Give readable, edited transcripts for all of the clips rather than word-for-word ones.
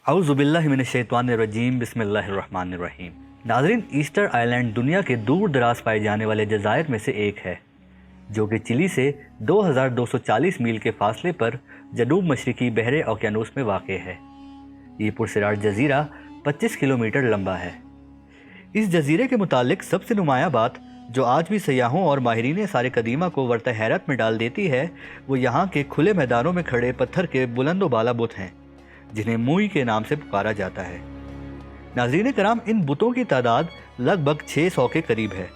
اعوذ باللہ من الشیطان الرجیم بسم اللہ الرحمن الرحیم۔ ناظرین، ایسٹر آئی لینڈ دنیا کے دور دراز پائے جانے والے جزائر میں سے ایک ہے، جو کہ چلی سے 2240 میل کے فاصلے پر جنوب مشرقی بحر اوقیانوس میں واقع ہے۔ یہ پرسرار جزیرہ 25 کلومیٹر لمبا ہے۔ اس جزیرے کے متعلق سب سے نمایاں بات جو آج بھی سیاحوں اور ماہرین آثار قدیمہ کو ورطہ حیرت میں ڈال دیتی ہے، وہ یہاں کے کھلے میدانوں میں کھڑے پتھر کے بلند و بالا بت ہیں، جنہیں موئی کے نام سے پکارا جاتا ہے۔ ناظرین کرام، ان بتوں کی تعداد لگ بھگ 600 کے قریب ہے،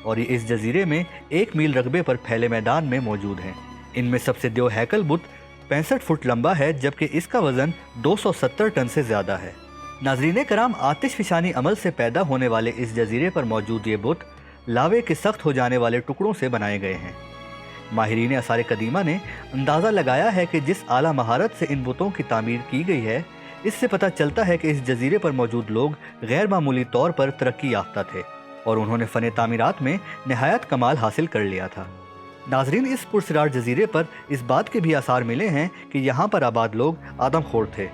اور یہ اس جزیرے میں 1 میل رقبے پر پھیلے میدان میں موجود ہیں۔ ان میں سب سے دیو ہیکل بت 65 فٹ لمبا ہے، جبکہ اس کا وزن 270 ٹن سے زیادہ ہے۔ ناظرین کرام، آتش فشانی عمل سے پیدا ہونے والے اس جزیرے پر موجود یہ بت لاوے کے سخت ہو جانے والے ٹکڑوں سے بنائے گئے ہیں۔ ماہرین آثار قدیمہ نے اندازہ لگایا ہے کہ جس اعلیٰ مہارت سے ان بتوں کی تعمیر کی گئی ہے، اس سے پتہ چلتا ہے کہ اس جزیرے پر موجود لوگ غیر معمولی طور پر ترقی یافتہ تھے، اور انہوں نے فن تعمیرات میں نہایت کمال حاصل کر لیا تھا۔ ناظرین، اس پرسرار جزیرے پر اس بات کے بھی آثار ملے ہیں کہ یہاں پر آباد لوگ آدم خور تھے۔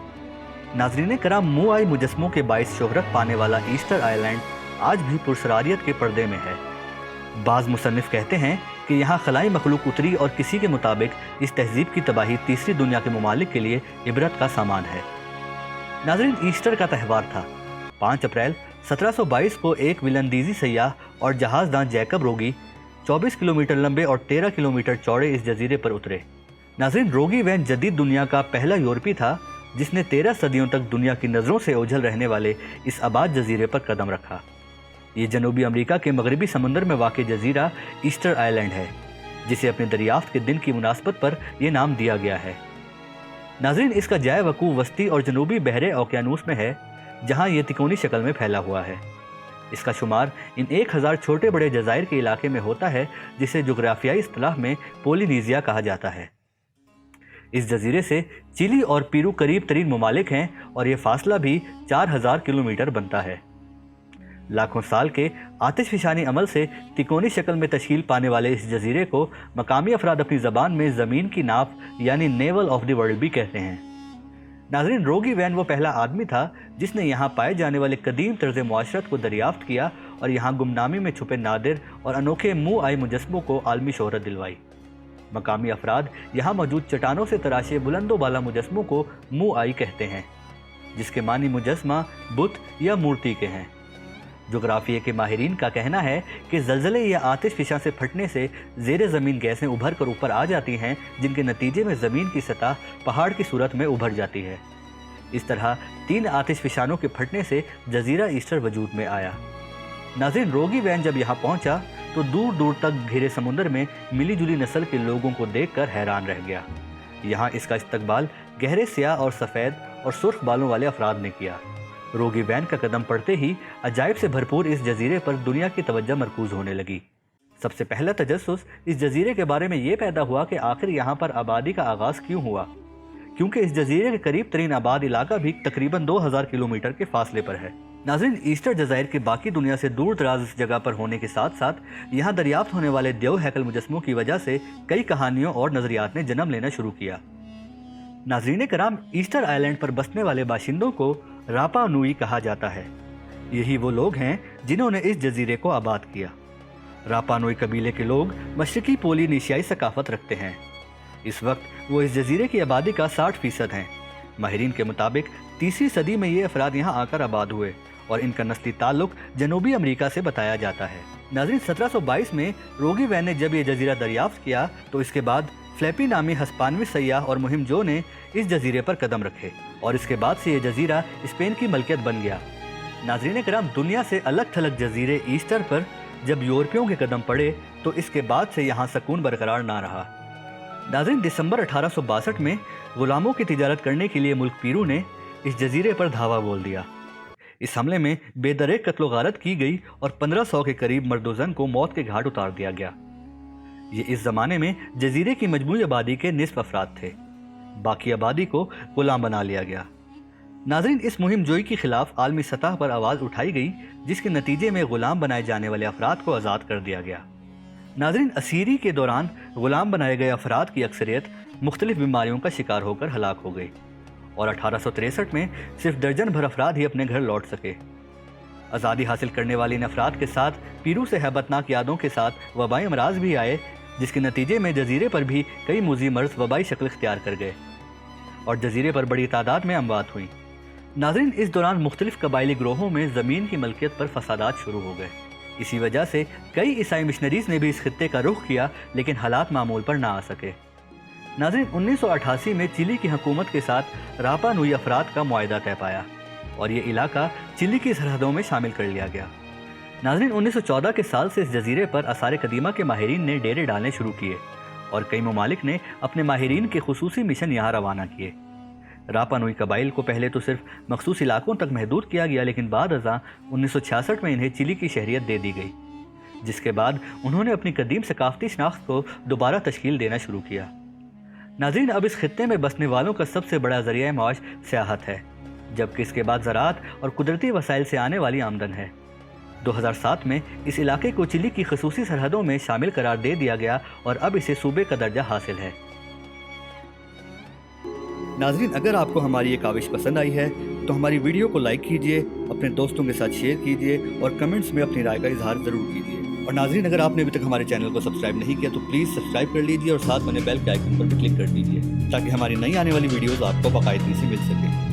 ناظرین کرام، موآئی مجسموں کے باعث شہرت پانے والا ایسٹر آئی لینڈ آج بھی پرسراریت کے پردے میں ہے۔ بعض مصنف کہتے ہیں کہ یہاں خلائی مخلوق اتری، اور کسی کے مطابق اس تہذیب کی تباہی تیسری دنیا کے ممالک کے لیے عبرت کا سامان ہے۔ ناظرین، ایسٹر کا تہوار تھا 5 اپریل 1722 کو ایک ولندیزی سیاح اور جہاز داں جیکب روگی 24 کلومیٹر لمبے اور 13 کلومیٹر چوڑے اس جزیرے پر اترے۔ ناظرین، روگی وین جدید دنیا کا پہلا یورپی تھا جس نے 13 صدیوں تک دنیا کی نظروں سے اوجھل رہنے والے اس آباد جزیرے پر قدم رکھا۔ یہ جنوبی امریکا کے مغربی سمندر میں واقع جزیرہ ایسٹر آئی لینڈ ہے، جسے اپنے دریافت کے دن کی مناسبت پر یہ نام دیا گیا ہے۔ ناظرین، اس کا جائے وقوع وسطی اور جنوبی بحر اوقیانوس میں ہے، جہاں یہ تکونی شکل میں پھیلا ہوا ہے۔ اس کا شمار ان 1000 چھوٹے بڑے جزائر کے علاقے میں ہوتا ہے، جسے جغرافیائی اصطلاح میں پولینیزیا کہا جاتا ہے۔ اس جزیرے سے چلی اور پیرو قریب ترین ممالک ہیں، اور یہ فاصلہ بھی 4000 کلومیٹر بنتا ہے۔ لاکھوں سال کے آتش فشانی عمل سے تکونی شکل میں تشکیل پانے والے اس جزیرے کو مقامی افراد اپنی زبان میں زمین کی ناف یعنی نیول آف دی ورلڈ بھی کہتے ہیں۔ ناظرین، روگی وین وہ پہلا آدمی تھا جس نے یہاں پائے جانے والے قدیم طرز معاشرت کو دریافت کیا، اور یہاں گمنامی میں چھپے نادر اور انوکھے موآئی مجسموں کو عالمی شہرت دلوائی۔ مقامی افراد یہاں موجود چٹانوں سے تراشے بلند و بالا مجسموں کو موآئی کہتے ہیں، جس کے معنی مجسمہ، بت یا مورتی کے ہیں۔ جغرافیے کے ماہرین کا کہنا ہے کہ زلزلے یا آتش فشاں سے پھٹنے سے زیر زمین گیسیں ابھر کر اوپر آ جاتی ہیں، جن کے نتیجے میں زمین کی سطح پہاڑ کی صورت میں ابھر جاتی ہے۔ اس طرح 3 آتش فشانوں کے پھٹنے سے جزیرہ ایسٹر وجود میں آیا۔ ناظرین، روگی وین جب یہاں پہنچا تو دور دور تک گھرے سمندر میں ملی جلی نسل کے لوگوں کو دیکھ کر حیران رہ گیا۔ یہاں اس کا استقبال گہرے سیاہ اور سفید اور سرخ بالوں والے افراد نے کیا۔ روگی وین کا قدم پڑتے ہی عجائب سے بھرپور اس جزیرے پر دنیا کی توجہ مرکوز ہونے لگی۔ سب سے پہلا تجسس اس جزیرے کے بارے میں یہ پیدا ہوا کہ آخر یہاں پر آبادی کا آغاز کیوں ہوا، کیونکہ اس جزیرے کے قریب ترین آباد علاقہ بھی تقریباً 2000 کلومیٹر کے فاصلے پر ہے۔ ناظرین، ایسٹر جزائر کے باقی دنیا سے دور دراز اس جگہ پر ہونے کے ساتھ ساتھ یہاں دریافت ہونے والے دیو ہیکل مجسموں کی وجہ سے کئی کہانیوں اور نظریات نے جنم لینا شروع کیا۔ ناظرین کرام، ایسٹر آئی لینڈ پر بسنے والے باشندوں کو راپا نوئی کہا جاتا ہے۔ یہی وہ لوگ ہیں جنہوں نے اس جزیرے کو آباد کیا۔ راپا نوئی قبیلے کے لوگ مشرقی پولینیشیائی ثقافت رکھتے ہیں۔ اس وقت وہ اس جزیرے کی آبادی کا 60% ہیں۔ ماہرین کے مطابق 3 صدی میں یہ افراد یہاں آ کر آباد ہوئے، اور ان کا نسلی تعلق جنوبی امریکہ سے بتایا جاتا ہے۔ ناظرین، 1722 میں روگی وین نے جب یہ جزیرہ دریافت کیا تو اس کے بعد فلیپی نامی ہسپانوی سیاح اور مہم جو نے اس جزیرے پر قدم رکھے، اور اس کے بعد سے یہ جزیرہ اسپین کی ملکیت بن گیا۔ ناظرین کرام، دنیا سے الگ تھلگ جزیرے ایسٹر پر جب یورپیوں کے قدم پڑے تو اس کے بعد سے یہاں سکون برقرار نہ رہا۔ ناظرین، دسمبر 1862 میں غلاموں کی تجارت کرنے کے لیے ملک پیرو نے اس جزیرے پر دھاوا بول دیا۔ اس حملے میں بے درے قتل و غارت کی گئی، اور 1500 کے قریب مرد و زن کو موت کے گھاٹ اتار دیا گیا۔ یہ اس زمانے میں جزیرے کی مجموعی آبادی کے نصف افراد تھے۔ باقی آبادی کو غلام بنا لیا گیا۔ ناظرین، اس مہم جوئی کے خلاف عالمی سطح پر آواز اٹھائی گئی، جس کے نتیجے میں غلام بنائے جانے والے افراد کو آزاد کر دیا گیا۔ ناظرین، اسیری کے دوران غلام بنائے گئے افراد کی اکثریت مختلف بیماریوں کا شکار ہو کر ہلاک ہو گئی، اور 1863 میں صرف درجن بھر افراد ہی اپنے گھر لوٹ سکے۔ آزادی حاصل کرنے والے ان افراد کے ساتھ پیرو سے ہیبتناک یادوں کے ساتھ وبائی امراض بھی آئے، جس کے نتیجے میں جزیرے پر بھی کئی موذی مرض وبائی شکل اختیار کر گئے اور جزیرے پر بڑی تعداد میں اموات ہوئیں۔ ناظرین، اس دوران مختلف قبائلی گروہوں میں زمین کی ملکیت پر فسادات شروع ہو گئے۔ اسی وجہ سے کئی عیسائی مشنریز نے بھی اس خطے کا رخ کیا، لیکن حالات معمول پر نہ آ سکے۔ ناظرین، 1988 میں چلی کی حکومت کے ساتھ راپا نوئی افراد کا معاہدہ طے پایا اور یہ علاقہ چلی کی سرحدوں میں شامل کر لیا گیا۔ ناظرین، 1914 کے سال سے اس جزیرے پر آثار قدیمہ کے ماہرین نے ڈیرے ڈالنے شروع کیے اور کئی ممالک نے اپنے ماہرین کے خصوصی مشن یہاں روانہ کیے۔ راپا نوئی قبائل کو پہلے تو صرف مخصوص علاقوں تک محدود کیا گیا، لیکن بعد ازاں 1966 میں انہیں چلی کی شہریت دے دی گئی، جس کے بعد انہوں نے اپنی قدیم ثقافتی شناخت کو دوبارہ تشکیل دینا شروع کیا۔ ناظرین، اب اس خطے میں بسنے والوں کا سب سے بڑا ذریعہ معاش سیاحت ہے، جبکہ اس کے بعد زراعت اور قدرتی وسائل سے آنے والی آمدن ہے۔ 2007 میں اس علاقے کو چلی کی خصوصی سرحدوں میں شامل قرار دے دیا گیا اور اب اسے صوبے کا درجہ حاصل ہے۔ ناظرین، اگر آپ کو ہماری یہ کاوش پسند آئی ہے تو ہماری ویڈیو کو لائک کیجئے، اپنے دوستوں کے ساتھ شیئر کیجئے اور کمنٹس میں اپنی رائے کا اظہار ضرور کیجئے۔ اور ناظرین، اگر آپ نے ابھی تک ہمارے چینل کو سبسکرائب نہیں کیا تو پلیز سبسکرائب کر لیجئے اور ساتھ میں بیل کے آئیکن پر بھی کلک کر دیجئے تاکہ ہماری نئی آنے والی ویڈیوز آپ کو باقاعدگی سے مل سکیں۔